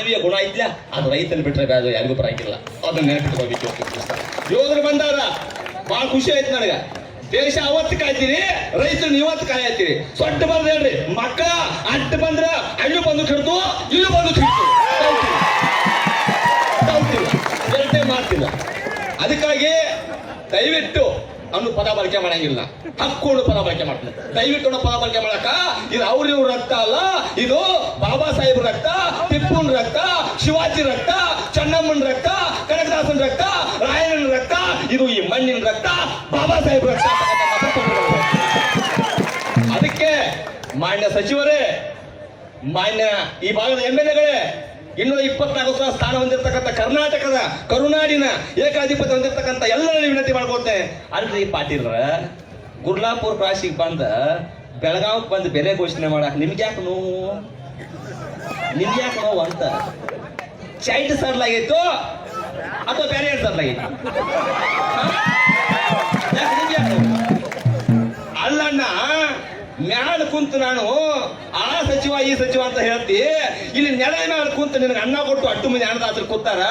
ಮಾನವೀಯ ಗುಣ ಐತ್ಲ ಅದು ರೈತನ ಬಿಟ್ರೆ ಬೇಡ ಯಾರಿಗೂ ಬರಂಗಿಲ್ಲ. ಅದನ್ನ ನೆನಪಿಟ್ಕೋಬೇಕು. ಯೋಧರು ಬಂದಾರ ಬಹಳ ಖುಷಿ ಆಯ್ತು ನನಗ. ದೇಶ ಅವತ್ತು ಕಾಯ್ತೀರಿ, ರೈತರನ್ನ ಇವತ್ತು ಕಾಯತ್ತೀರಿ. ಸೊಟ್ಟ ಬಂದ್ ಹೇಳ್ರಿ ಮಕ್ಕಳ ಅಡ್ಡ ಬಂದ್ರ ಅಲ್ಲೂ ಬಂದು ಕೆಡ್ತು, ಇಲ್ಲೂ ಬಂದು ಕೆಡ್ತು, ಎರಡೇ ಮಾಡ್ತಿಲ್ಲ. ಅದಕ್ಕಾಗಿ ದಯವಿಟ್ಟು ಅನ್ನೋ ಪದ ಬಳಕೆ ಮಾಡಂಗಿಲ್ಲ, ಹಕ್ಕೊಂಡು ಪದ ಬಳಕೆ ಮಾಡ್ತಾರೆ. ದಯವಿಟ್ಟು ಅನ್ನೋ ಪದ ಬಳಕೆ ಮಾಡಕ ಇದು ಅವ್ರಿವ್ರ ರಕ್ತ ಅಲ್ಲ, ಇದು ಬಾಬಾ ಸಾಹೇಬ್ ರಕ್ತ, ಟಿಪ್ಪುನ್ ರಕ್ತ, ಶಿವಾಜಿ ರಕ್ತ, ಚೆನ್ನಮ್ಮನ ರಕ್ತ, ಕನಕದಾಸನ ರಕ್ತ, ರಾಯಣ್ಣನ ರಕ್ತ, ಇದು ಈ ಮಣ್ಣಿನ ರಕ್ತ, ಬಾಬಾ ಸಾಹೇಬ್ ರಕ್ತ. ಅದಕ್ಕೆ ಮಾನ್ಯ ಸಚಿವರೇ, ಮಾನ್ಯ ಈ ಭಾಗದ MLA ಗಳೇ, 224 ಸ್ಥಾನ ಹೊಂದಿರತಕ್ಕಂಥ ಕರ್ನಾಟಕದ ಕರುನಾಡಿನ ಏಕಾಧಿಪತ್ಯ ಹೊಂದಿರತಕ್ಕಂಥ ಎಲ್ಲರ ವಿನಂತಿ ಮಾಡ್ಕೊಳ್ತೇನೆ. ಅಲ್ರಿ ಪಾಟೀಲ್ರ, ಗುರ್ಲಾಪುರ ಕ್ರಾಸಿಗೆ ಬಂದ ಬೆಳಗಾವಿಗೆ ಬಂದು ಬೆಲೆ ಘೋಷಣೆ ಮಾಡಕ್ ನಿಮ್ಗೆ ಯಾಕೆ ನೋವು ಅಂತ ಚೈಟ್ ಸರ್ಲಾಗಿತ್ತು ಅಥವಾ ಬೇರೆ ಏನು ಸರ್ಲಾಗಿತ್ತು? ಅಲ್ಲಣ್ಣ, ಮ್ಯಾಲ ಕುಂತು ನಾನು ಆ ಸಚಿವ ಈ ಸಚಿವ ಅಂತ ಹೇಳ್ತಿ, ಇಲ್ಲಿ ನೆಲ ಮ್ಯಾಲ ಕುಂತು ನಿನಗೆ ಅನ್ನ ಕೊಟ್ಟು ಅಟ್ಟು ಮಂದಿ ಅನ್ನದಾತರು ಕೂತಾರ.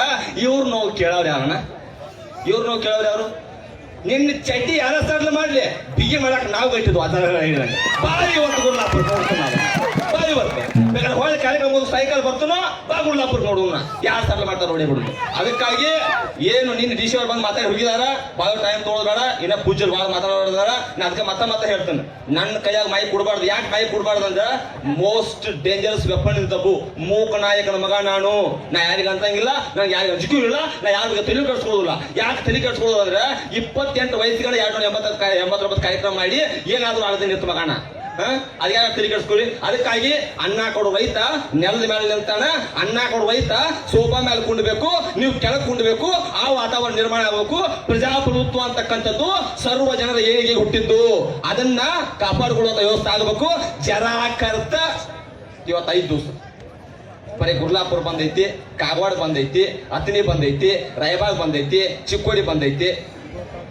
ಇವ್ರು ನೋವು ಕೇಳವ್ರು ಯಾರಣ್ಣ? ಇವ್ರು ನೋವು ಕೇಳವ್ರು ಯಾರು? ನಿನ್ನ ಚಡ್ಡಿ ಯಾರ ಸರ್ಲ ಮಾಡ್ಲಿ, ಬಿಗಿ ಮಾಡಕ್ ನಾವು ಗಟ್ಟಿದ್ವು. ಅದರ ಬಾರಿ ಇವತ್ತು ಗುರ್ಲಾಪುರ ನೋಡ್ತಾನ, ಬಾರಿ ಇವತ್ತು ಬೇಕಾದ್ರೆ ಹೊಳೆ ಕಾರ್ಯಕ್ರಮ ಸೈಕಲ್ ಬರ್ತನೋ ಬಾ ಗುರ್ಲಾಪುರ ನೋಡೋಣ ಯಾರು ಸರ್ಲ ಮಾಡ್ತಾರ ನೋಡಿ ಬಿಡುದು. ಅದಕ್ಕಾಗಿ ಏನು ನಿನ್ನ ಡಿ ಸಿ ಅವ್ರು ಬಂದು ಮಾತಾಡಿ ಹೋಗಿದಾರ, ಭಾಳ ಟೈಮ್ ತೊಗೊಳ್ಬೇಡ, ಇನ್ನ ಪೂಜರು ಭಾಳ ಮಾತಾಡೋದಾರ. ನಾ ಅದಕ್ಕೆ ಮತ್ತೆ ಹೇಳ್ತೇನೆ, ನನ್ನ ಕೈಯಾಗ ಮೈ ಕೊಡಬಾರ್ದು. ಯಾಕೆ ಮೈ ಕೊಡಬಾರ್ದು ಅಂದ್ರೆ ಮೋಸ್ಟ್ ಡೇಂಜರಸ್ ವೆಪನ್ ಇನ್ ತಪ್ಪು. ಮೂಕ ನಾಯಕನ ಮಗ ನಾನು, ನಾ ಯಾರಿಗ ಅಂತಂಗಿಲ್ಲ, ನಂಗೆ ಯಾರಿಗ ಅಂಜಿಕೂ ಇಲ್ಲ, ನಾ ಯಾರಿಗ ತಲೆ ಕಟ್ಸ್ಕೊಳ್ಳೋದಿಲ್ಲ. ಯಾಕೆ ತಲೆ ಕಟ್ಸ್ಕೊಳ್ಳೋದು ಅಂದ್ರೆ 28 ವಯಸ್ಸುಗಳ 289 ಕಾರ್ಯಕ್ರಮ ಮಾಡಿ ಏನಾದ್ರೂ ಆಗದೆ ನಿಂತು ಮಗಣ. ಅದ್ಯಾರ ತಲೆ ಕೆಡಿಸ್ಕೊಳ್ಳಿ. ಅದಕ್ಕಾಗಿ ಅನ್ನ ಕೊಡು ರೈತ ನೆಲದ ಮೇಲೆ ನಿಲ್ತಾನ, ಅನ್ನ ಕೊಡು ರೈತ ಸೋಫಾ ಮೇಲೆ ಕುಂಡಬೇಕು, ನೀವು ಕೆಳಗೆ ಕುಂಡಬೇಕು. ಆ ವಾತಾವರಣ ನಿರ್ಮಾಣ ಆಗಬೇಕು. ಪ್ರಜಾಪ್ರಭುತ್ವ ಅಂತಕ್ಕಂಥದ್ದು ಸರ್ವ ಜನರ ಏಳಿಗೆ ಹುಟ್ಟಿದ್ದು, ಅದನ್ನ ಕಾಪಾಡಿಕೊಳ್ಳುವಂತ ವ್ಯವಸ್ಥೆ ಆಗಬೇಕು. ಜರಾಕರ್ತ ಇವತ್ತು 5 ದಿವಸ ಬರೀ ಗುರ್ಲಾಪುರ ಬಂದೈತಿ, ಕಾಗವಾಡ ಬಂದೈತಿ, ಅತನಿ ಬಂದೈತಿ, ರಾಯಬಾಗ್ ಬಂದೈತಿ, ಚಿಕ್ಕೋಡಿ ಬಂದೈತಿ.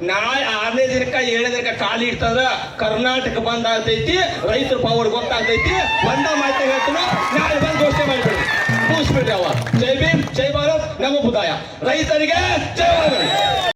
ನಾಳೆ 6ನೇ ದಿನಕ್ಕ 7ನೇ ದಿನಕ್ಕ ಖಾಲಿ ಇರ್ತದ. ಕರ್ನಾಟಕ ಬಂದ್ ಆಗ್ತೈತಿ, ರೈತರ ಪವರ್ ಗೊತ್ತಾಗ್ತೈತಿ. ಬಂದ ಮಾಹಿತಿ ಹೇಳ್ತಾನ, ನಾಳೆ ಬಂದು ಘೋಷಣೆ ಮಾಡಿಬಿಡಿ, ಮುಗಿಸ್ಬಿಡ್ರಿ. ಅವ ಜೈ ಭೀಮ್, ಜೈ ಭಾರತ್, ನಮೋ ಬುದ್ಧಾಯ. ರೈತರಿಗೆ ಜೈ ಭಾರತ್.